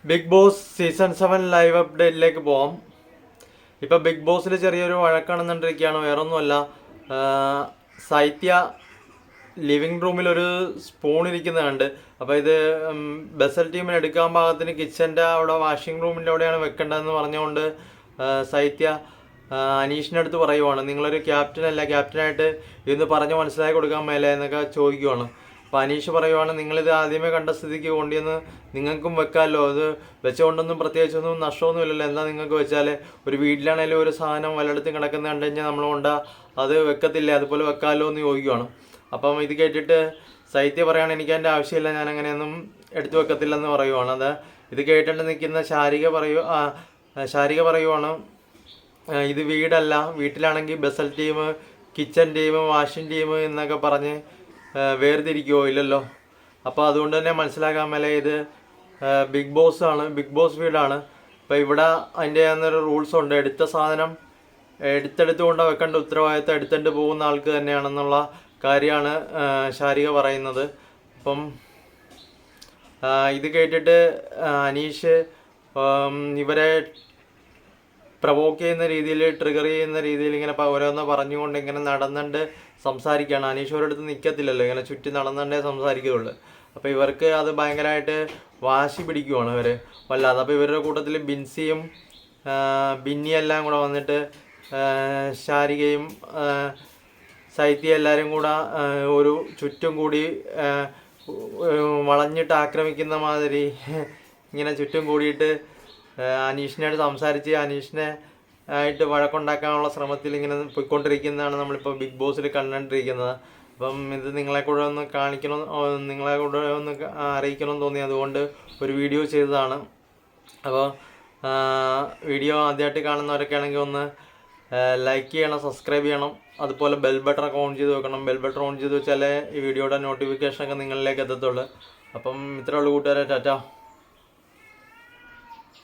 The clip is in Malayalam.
ബിഗ് ബോസ് സീസൺ 7 ലൈവ് അപ്ഡേറ്റിലേക്ക് പോവാം. ഇപ്പം ബിഗ് ബോസിൽ ചെറിയൊരു വഴക്കാണെന്നുണ്ടിരിക്കുകയാണ്. വേറൊന്നുമല്ല, സൈത്യ ലിവിങ് റൂമിൽ ഒരു സ്പൂൺ ഇരിക്കുന്നതുണ്ട്. അപ്പോൾ ഇത് ബസൽ ടീമിന് എടുക്കാൻ പാകത്തിന് കിച്ചൻ്റെ അവിടെ വാഷിംഗ് റൂമിൻ്റെ അവിടെയാണ് വെക്കേണ്ടതെന്ന് പറഞ്ഞുകൊണ്ട് സൈത്യ അനീഷിൻ്റെ അടുത്ത് പറയുവാണ്, നിങ്ങളൊരു ക്യാപ്റ്റനല്ല, ക്യാപ്റ്റനായിട്ട് ഇതൊന്ന് പറഞ്ഞ് മനസ്സിലാക്കി കൊടുക്കാൻ മേലെ എന്നൊക്കെ ചോദിക്കുവാണ്. അപ്പോൾ അനീഷ് പറയുവാണ്, നിങ്ങളിത് ആദ്യമേ കണ്ട സ്ഥിതിക്ക് കൊണ്ടുവന്ന് നിങ്ങൾക്കും വെക്കാമല്ലോ, അത് വെച്ചുകൊണ്ടൊന്നും പ്രത്യേകിച്ചൊന്നും നഷ്ടമൊന്നുമില്ലല്ലോ, എന്താ നിങ്ങൾക്ക് വെച്ചാൽ ഒരു വീട്ടിലാണെങ്കിലും ഒരു സാധനം വല്ലയിടത്തും കിടക്കുന്ന കണ്ടു കഴിഞ്ഞാൽ നമ്മൾ കൊണ്ടാ അത് വെക്കത്തില്ല, അതുപോലെ വെക്കാമല്ലോ എന്ന് ചോദിക്കുവാണ്. അപ്പം ഇത് കേട്ടിട്ട് സൈത്യ പറയുകയാണ്, എനിക്ക് അതിൻ്റെ ആവശ്യമില്ല, ഞാൻ അങ്ങനെയൊന്നും എടുത്തു വെക്കത്തില്ലെന്ന് പറയുവാണ്. അത് ഇത് കേട്ടിട്ട് നിൽക്കുന്ന ശാരിക പറയുവാണ്, ഇത് വീടല്ല, വീട്ടിലാണെങ്കിൽ Basel team, kitchen team, washing team എന്നൊക്കെ പറഞ്ഞ് വേർതിരിക്കുമോ, ഇല്ലല്ലോ. അപ്പോൾ അതുകൊണ്ട് തന്നെ മനസ്സിലാക്കാൻ മേലെ ഇത് ബിഗ് ബോസ് ആണ്, ബിഗ് ബോസ് വീടാണ്. അപ്പോൾ ഇവിടെ അതിൻ്റെ ഒരു റൂൾസ് ഉണ്ട്, എടുത്ത സാധനം എടുത്തെടുത്തുകൊണ്ട് വെക്കേണ്ട ഉത്തരവാദിത്തം എടുത്തുകൊണ്ട് പോകുന്ന ആൾക്ക് തന്നെയാണെന്നുള്ള കാര്യമാണ് ശാരിക പറയുന്നത്. അപ്പം ഇത് കേട്ടിട്ട് അനീഷ് ഇവരെ പ്രവോക്ക് ചെയ്യുന്ന രീതിയിൽ, ട്രിഗർ ചെയ്യുന്ന രീതിയിൽ ഇങ്ങനെ ഓരോന്ന് പറഞ്ഞുകൊണ്ട് ഇങ്ങനെ നടന്നുകൊണ്ട് സംസാരിക്കുകയാണ്. അനീഷ് ഒരിടത്ത് നിൽക്കത്തില്ലല്ലോ, ഇങ്ങനെ ചുറ്റി നടന്നുകൊണ്ടേ സംസാരിക്കുകയുള്ളൂ. അപ്പോൾ ഇവർക്ക് അത് ഭയങ്കരമായിട്ട് വാശി പിടിക്കുവാണ് ഇവർ വല്ലാതെ. അപ്പോൾ ഇവരുടെ കൂട്ടത്തിൽ ബിൻസിയും ബിന്നിയെല്ലാം കൂടെ വന്നിട്ട് ശാരികയും സൈത്യ എല്ലാവരും കൂടെ ഒരു ചുറ്റും കൂടി വളഞ്ഞിട്ട് ആക്രമിക്കുന്ന മാതിരി ഇങ്ങനെ ചുറ്റും കൂടിയിട്ട് അനീഷിനായിട്ട് സംസാരിച്ച് അനീഷിനെ ആയിട്ട് വഴക്കുണ്ടാക്കാനുള്ള ശ്രമത്തിൽ ഇങ്ങനെ പോയിക്കൊണ്ടിരിക്കുന്നതാണ് നമ്മളിപ്പോൾ ബിഗ് ബോസിൽ കണ്ടുകൊണ്ടിരിക്കുന്നത്. അപ്പം ഇത് നിങ്ങളെ കൂടെ ഒന്ന് കാണിക്കണം, നിങ്ങളെ കൂടെ ഒന്ന് അറിയിക്കണമെന്ന് തോന്നി, അതുകൊണ്ട് ഒരു വീഡിയോ ചെയ്തതാണ്. അപ്പോൾ വീഡിയോ ആദ്യമായിട്ട് കാണുന്നവരൊക്കെ ആണെങ്കിൽ ഒന്ന് ലൈക്ക് ചെയ്യണം, സബ്സ്ക്രൈബ് ചെയ്യണം, അതുപോലെ ബെൽ ബട്ടണൊക്കെ ഓൺ ചെയ്ത് വെക്കണം. ബെൽ ബട്ടൺ ഓൺ ചെയ്ത് വെച്ചാലേ ഈ വീഡിയോയുടെ നോട്ടിഫിക്കേഷനൊക്കെ നിങ്ങളിലേക്ക് എത്തത്തുള്ളൂ. അപ്പം ഇത്രയുള്ള കൂട്ടുകാരെ, ടാറ്റ.